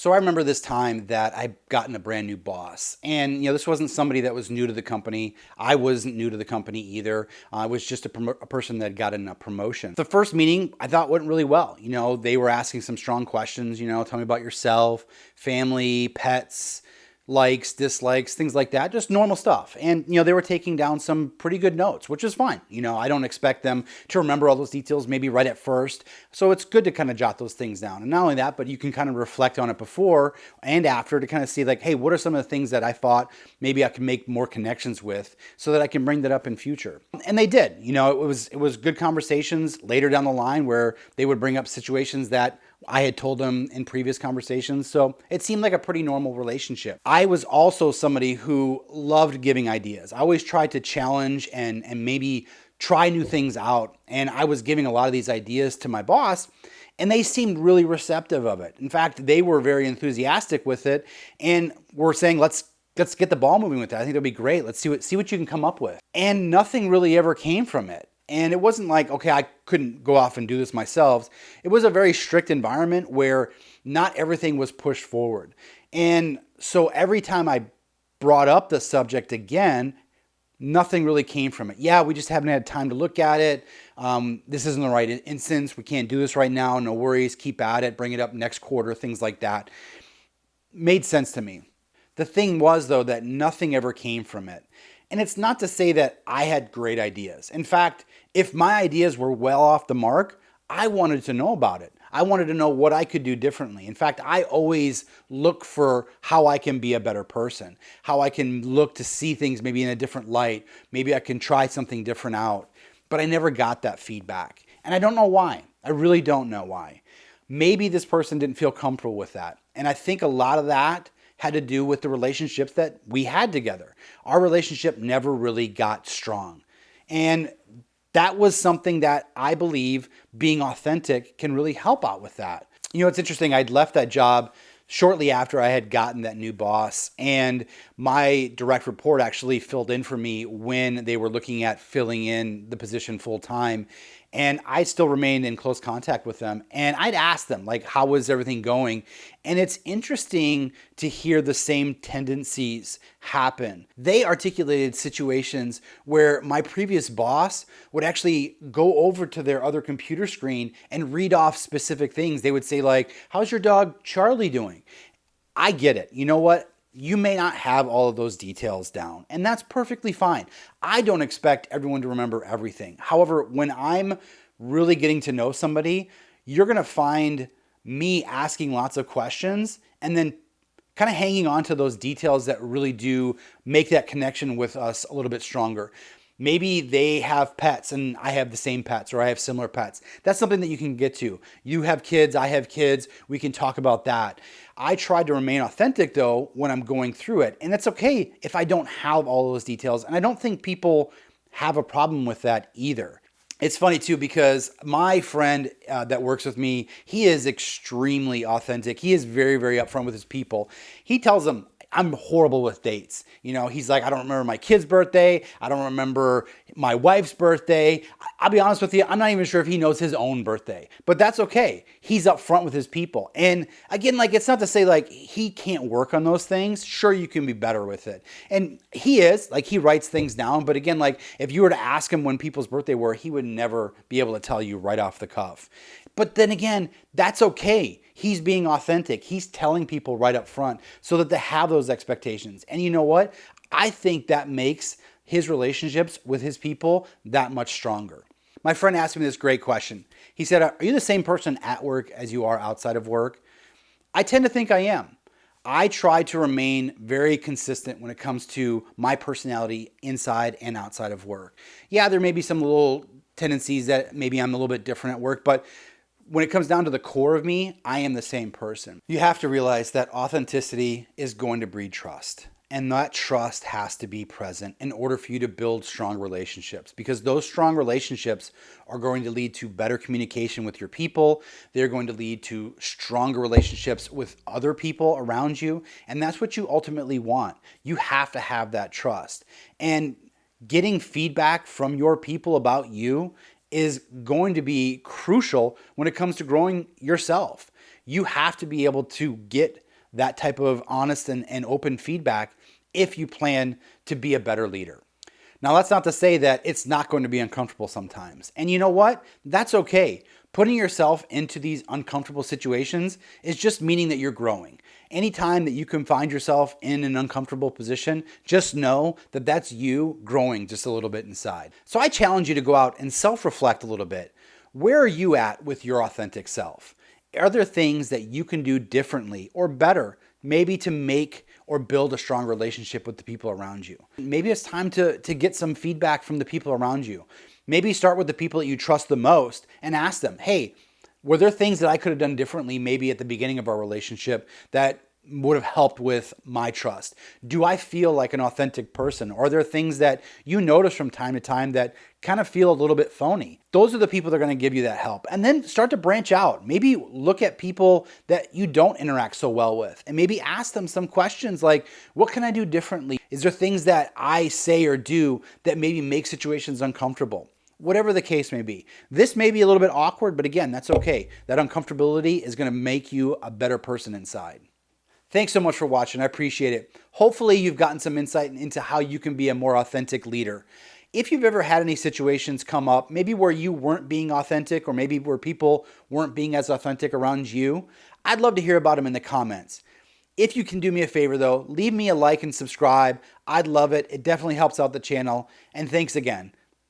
So I remember this time that I gotten a brand new boss, and this wasn't somebody that was new to the company. I wasn't new to the company either. I was just a person that had gotten a promotion. The first meeting I thought went really well. They were asking some strong questions. Tell me about yourself, family, pets, likes, dislikes, things like that, just normal stuff. And, they were taking down some pretty good notes, which is fine. I don't expect them to remember all those details maybe right at first. So it's good to kind of jot those things down. And not only that, but you can kind of reflect on it before and after to kind of see like, hey, what are some of the things that I thought maybe I could make more connections with so that I can bring that up in future. And they did. It was good conversations later down the line where they would bring up situations that I had told them in previous conversations. So it seemed like a pretty normal relationship. I was also somebody who loved giving ideas. I always tried to challenge and maybe try new things out. And I was giving a lot of these ideas to my boss, and they seemed really receptive of it. In fact, they were very enthusiastic with it and were saying, let's get the ball moving with that. I think it'll be great. Let's see what you can come up with. And nothing really ever came from it. And it wasn't like, okay, I couldn't go off and do this myself. It was a very strict environment where not everything was pushed forward. And so every time I brought up the subject again, nothing really came from it. Yeah, we just haven't had time to look at it. This isn't the right instance. We can't do this right now. No worries. Keep at it. Bring it up next quarter. Things like that. Made sense to me. The thing was, though, that nothing ever came from it. And it's not to say that I had great ideas. In fact, if my ideas were well off the mark, I wanted to know about it. I wanted to know what I could do differently. In fact, I always look for how I can be a better person, how I can look to see things maybe in a different light. Maybe I can try something different out. But I never got that feedback. And I don't know why. I really don't know why. Maybe this person didn't feel comfortable with that. And I think a lot of that had to do with the relationships that we had together. Our relationship never really got strong. And that was something that I believe being authentic can really help out with that. It's interesting. I'd left that job shortly after I had gotten that new boss, and my direct report actually filled in for me when they were looking at filling in the position full time. And I still remained in close contact with them. And I'd ask them, like, how was everything going? And it's interesting to hear the same tendencies happen. They articulated situations where my previous boss would actually go over to their other computer screen and read off specific things. They would say, like, how's your dog Charlie doing? I get it. You know what? You may not have all of those details down, and that's perfectly fine. I don't expect everyone to remember everything. However, when I'm really getting to know somebody, you're going to find me asking lots of questions and then kind of hanging on to those details that really do make that connection with us a little bit stronger. Maybe they have pets and I have the same pets, or I have similar pets. That's something that you can get to. You have kids, I have kids. We can talk about that. I try to remain authentic, though, when I'm going through it. And it's okay if I don't have all those details. And I don't think people have a problem with that either. It's funny, too, because my friend that works with me, he is extremely authentic. He is very, very upfront with his people. He tells them, I'm horrible with dates. He's like, I don't remember my kid's birthday. I don't remember my wife's birthday. I'll be honest with you, I'm not even sure if he knows his own birthday, but that's okay. He's upfront with his people. And again, like, it's not to say like he can't work on those things. Sure, you can be better with it. And he is, like, he writes things down. But again, like, if you were to ask him when people's birthday were, he would never be able to tell you right off the cuff. But then again, that's okay. He's being authentic. He's telling people right up front so that they have those expectations. And you know what? I think that makes his relationships with his people that much stronger. My friend asked me this great question. He said, are you the same person at work as you are outside of work? I tend to think I am. I try to remain very consistent when it comes to my personality inside and outside of work. Yeah, there may be some little tendencies that maybe I'm a little bit different at work, but when it comes down to the core of me, I am the same person. You have to realize that authenticity is going to breed trust. And that trust has to be present in order for you to build strong relationships, because those strong relationships are going to lead to better communication with your people. They're going to lead to stronger relationships with other people around you. And that's what you ultimately want. You have to have that trust. And getting feedback from your people about you is going to be crucial when it comes to growing yourself. You have to be able to get that type of honest and open feedback if you plan to be a better leader. Now, that's not to say that it's not going to be uncomfortable sometimes. And you know what? That's okay. Putting yourself into these uncomfortable situations is just meaning that you're growing. Anytime that you can find yourself in an uncomfortable position, just know that that's you growing just a little bit inside. So I challenge you to go out and self-reflect a little bit. Where are you at with your authentic self? Are there things that you can do differently or better, maybe to make or build a strong relationship with the people around you? Maybe it's time to get some feedback from the people around you. Maybe start with the people that you trust the most and ask them, hey, were there things that I could have done differently maybe at the beginning of our relationship that would have helped with my trust? Do I feel like an authentic person? Or are there things that you notice from time to time that kind of feel a little bit phony? Those are the people that are going to give you that help. And then start to branch out. Maybe look at people that you don't interact so well with and maybe ask them some questions like, what can I do differently? Is there things that I say or do that maybe make situations uncomfortable? Whatever the case may be. This may be a little bit awkward, but again, that's okay. That uncomfortability is going to make you a better person inside. Thanks so much for watching. I appreciate it. Hopefully you've gotten some insight into how you can be a more authentic leader. If you've ever had any situations come up, maybe where you weren't being authentic or maybe where people weren't being as authentic around you, I'd love to hear about them in the comments. If you can do me a favor though, leave me a like and subscribe. I'd love it. It definitely helps out the channel. And thanks again.